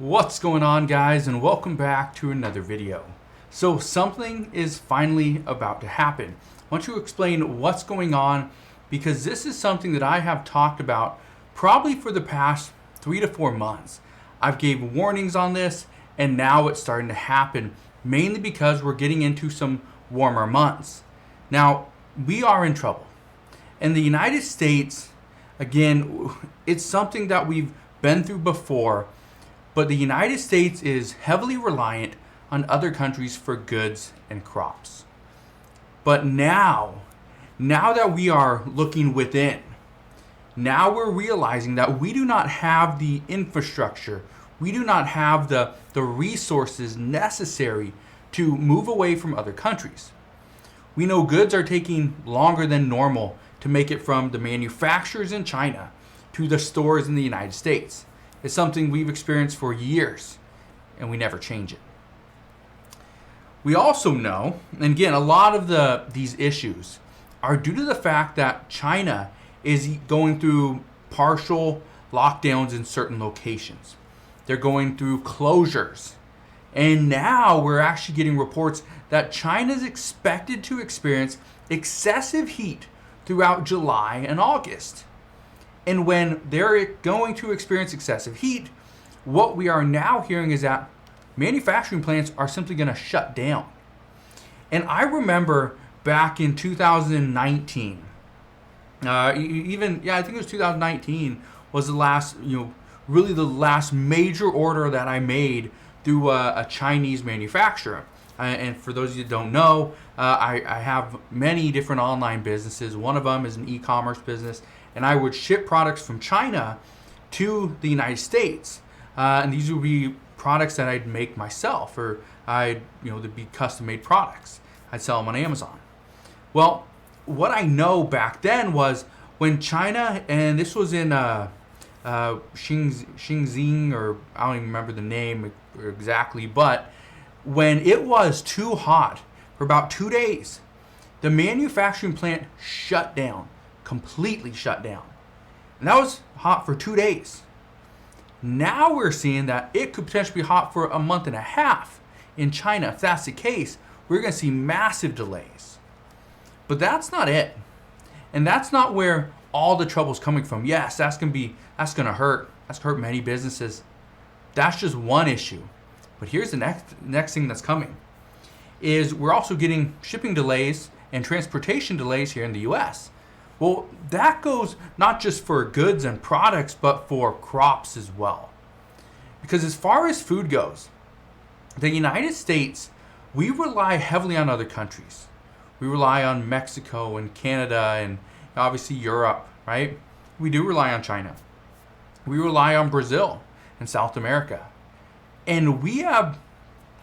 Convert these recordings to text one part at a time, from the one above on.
What's going on, guys, and welcome back to another video. So something is finally about to happen. I want to explain what's going on because this is something that I have talked about probably for the past 3 to 4 months. I've gave warnings on this and now it's starting to happen, mainly because we're getting into some warmer months. Now, we are in trouble. In the United States, again, it's something that we've been through before. But the United States is heavily reliant on other countries for goods and crops. But now that we are looking within, now we're realizing that we do not have the infrastructure, we do not have the resources necessary to move away from other countries. We know goods are taking longer than normal to make it from the manufacturers in China to the stores in the United States. It's something we've experienced for years, and we never change it. We also know, and again, a lot of these issues are due to the fact that China is going through partial lockdowns in certain locations. They're going through closures. And now we're actually getting reports that China is expected to experience excessive heat throughout July and August. And when they're going to experience excessive heat, what we are now hearing is that manufacturing plants are simply going to shut down. And I remember back in 2019, I think it was 2019 was the last, really the last major order that I made through a Chinese manufacturer. And for those of you that don't know, I have many different online businesses. One of them is an e-commerce business. And I would ship products from China to the United States. And these would be products that I'd make myself, or they'd be custom made products. I'd sell them on Amazon. Well, what I know back then was when China, and this was in Xinjiang, or I don't even remember the name exactly, but when it was too hot for about 2 days, the manufacturing plant shut down. Completely shut down. And that was hot for 2 days. Now we're seeing that it could potentially be hot for a month and a half in China. If that's the case, we're going to see massive delays. But that's not it. And that's not where all the trouble's coming from. Yes, that's going to hurt. That's going to hurt many businesses. That's just one issue. But here's the next thing that's coming. Is we're also getting shipping delays and transportation delays here in the US. Well, that goes not just for goods and products, but for crops as well. Because as far as food goes, the United States, we rely heavily on other countries. We rely on Mexico and Canada and obviously Europe, right? We do rely on China. We rely on Brazil and South America. And we have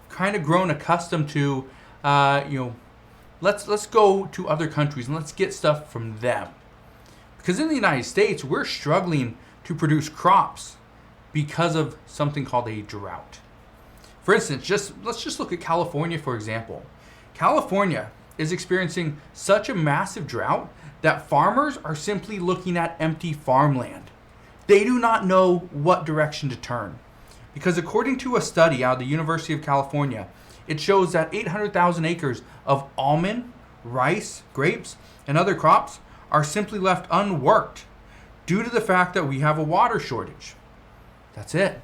kind of grown accustomed to, let's go to other countries and let's get stuff from them. Because in the United States, we're struggling to produce crops because of something called a drought. For instance, let's just look at California, for example. California is experiencing such a massive drought that farmers are simply looking at empty farmland. They do not know what direction to turn. Because according to a study out of the University of California, it shows that 800,000 acres of almond, rice, grapes, and other crops are simply left unworked due to the fact that we have a water shortage. That's it.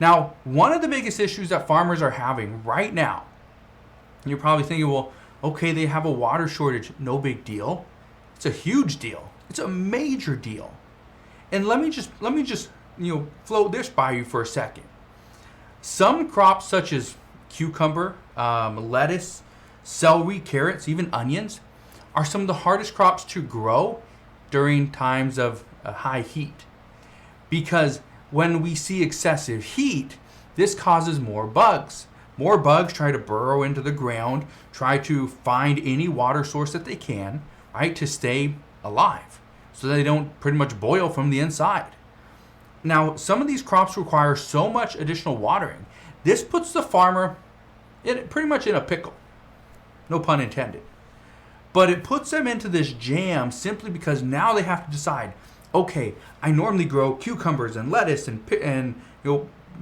Now, one of the biggest issues that farmers are having right now, you're probably thinking, well, okay, they have a water shortage, no big deal. It's a huge deal. It's a major deal. And let me just float this by you for a second. Some crops such as cucumber, lettuce, celery, carrots, even onions are some of the hardest crops to grow during times of high heat. Because when we see excessive heat, this causes more bugs. More bugs try to burrow into the ground, try to find any water source that they can, right, to stay alive, so that they don't pretty much boil from the inside. Now, some of these crops require so much additional watering. This puts the farmer pretty much in a pickle. No pun intended. But it puts them into this jam simply because now they have to decide, okay, I normally grow cucumbers and lettuce and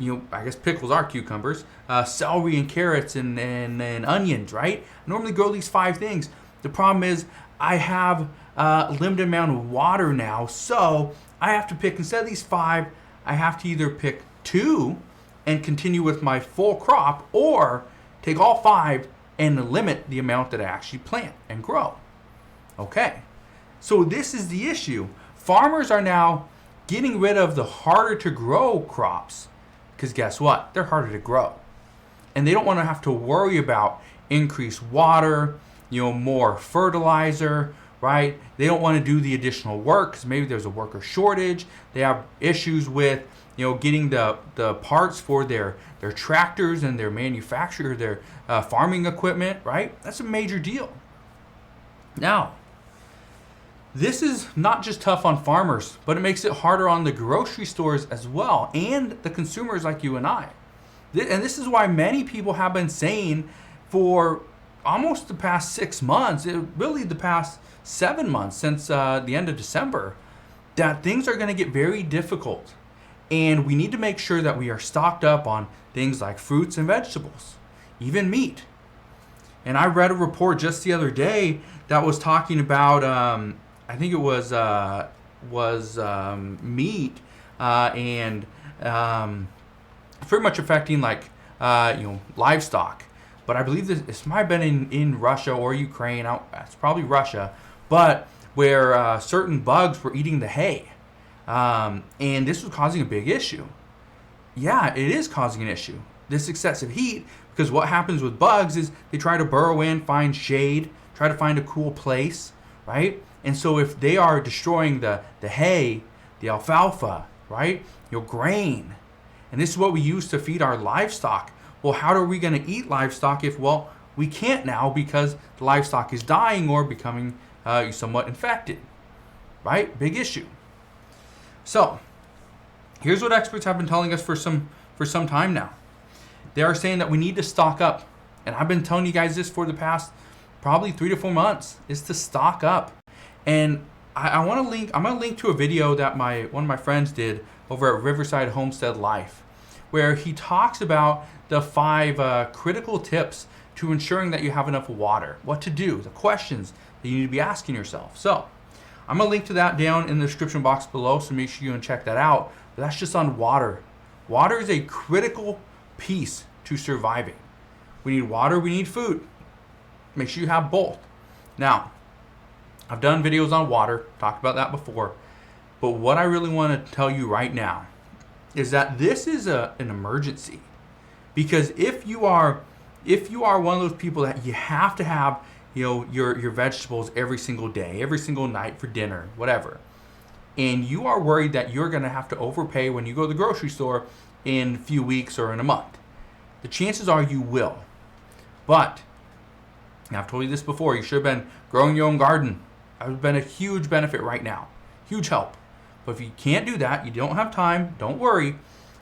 I guess pickles are cucumbers, celery and carrots and onions, right? I normally grow these 5 things. The problem is I have a limited amount of water now, so I have to pick, instead of these 5, I have to either pick 2 and continue with my full crop, or take all 5 and limit the amount that I actually plant and grow. Okay, so this is the issue. Farmers are now getting rid of the harder to grow crops, because guess what? They're harder to grow. And they don't want to have to worry about increased water, more fertilizer, right? They don't want to do the additional work because maybe there's a worker shortage. They have issues with, getting the parts for their tractors and their manufacturer, their farming equipment, right? That's a major deal. Now, this is not just tough on farmers, but it makes it harder on the grocery stores as well, and the consumers like you and I. And this is why many people have been saying for almost the past 6 months, really the past 7 months since the end of December, that things are going to get very difficult. And we need to make sure that we are stocked up on things like fruits and vegetables, even meat. And I read a report just the other day that was talking about, I think it was meat and pretty much affecting livestock. But I believe this might have been in Russia or Ukraine. It's probably Russia, but where certain bugs were eating the hay. And this was causing a big issue. Yeah, it is causing an issue. This excessive heat, because what happens with bugs is they try to burrow in, find shade, try to find a cool place, right? And so if they are destroying the hay, the alfalfa, right, grain, and this is what we use to feed our livestock. Well, how are we going to eat livestock if, we can't now because the livestock is dying or becoming somewhat infected, right? Big issue. So, here's what experts have been telling us for some time now. They are saying that we need to stock up. And I've been telling you guys this for the past probably 3 to 4 months, is to stock up. And I'm going to link to a video that one of my friends did over at Riverside Homestead Life, where he talks about the 5 critical tips to ensuring that you have enough water, what to do, the questions that you need to be asking yourself. So I'm going to link to that down in the description box below, so make sure you check that out. But that's just on water. Water is a critical piece to surviving. We need water, we need food. Make sure you have both. Now, I've done videos on water, talked about that before, but what I really want to tell you right now is that this is an emergency. Because if you are one of those people that you have to have your vegetables every single day, every single night for dinner, whatever, and you are worried that you're going to have to overpay when you go to the grocery store in a few weeks or in a month, the chances are you will. But, and I've told you this before, you should have been growing your own garden. That would have been a huge benefit right now, huge help. But if you can't do that, you don't have time, don't worry.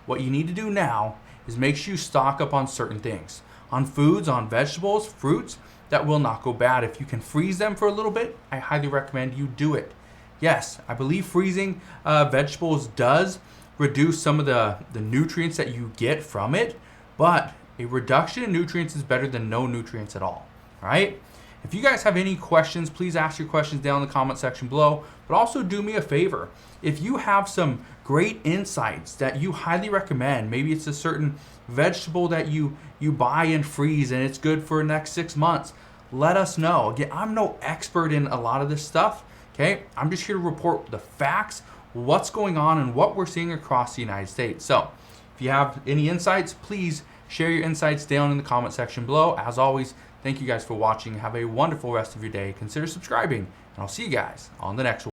What you need to do now is make sure you stock up on certain things, on foods, on vegetables, fruits that will not go bad. If you can freeze them for a little bit, I highly recommend you do it. Yes, I believe freezing vegetables does reduce some of the nutrients that you get from it, but a reduction in nutrients is better than no nutrients at all, right? If you guys have any questions, please ask your questions down in the comment section below, but also do me a favor. If you have some great insights that you highly recommend, maybe it's a certain vegetable that you buy and freeze and it's good for the next 6 months, let us know. Again, I'm no expert in a lot of this stuff, okay? I'm just here to report the facts, what's going on and what we're seeing across the United States. So if you have any insights, please share your insights down in the comment section below. As always, thank you guys for watching. Have a wonderful rest of your day. Consider subscribing, and I'll see you guys on the next one.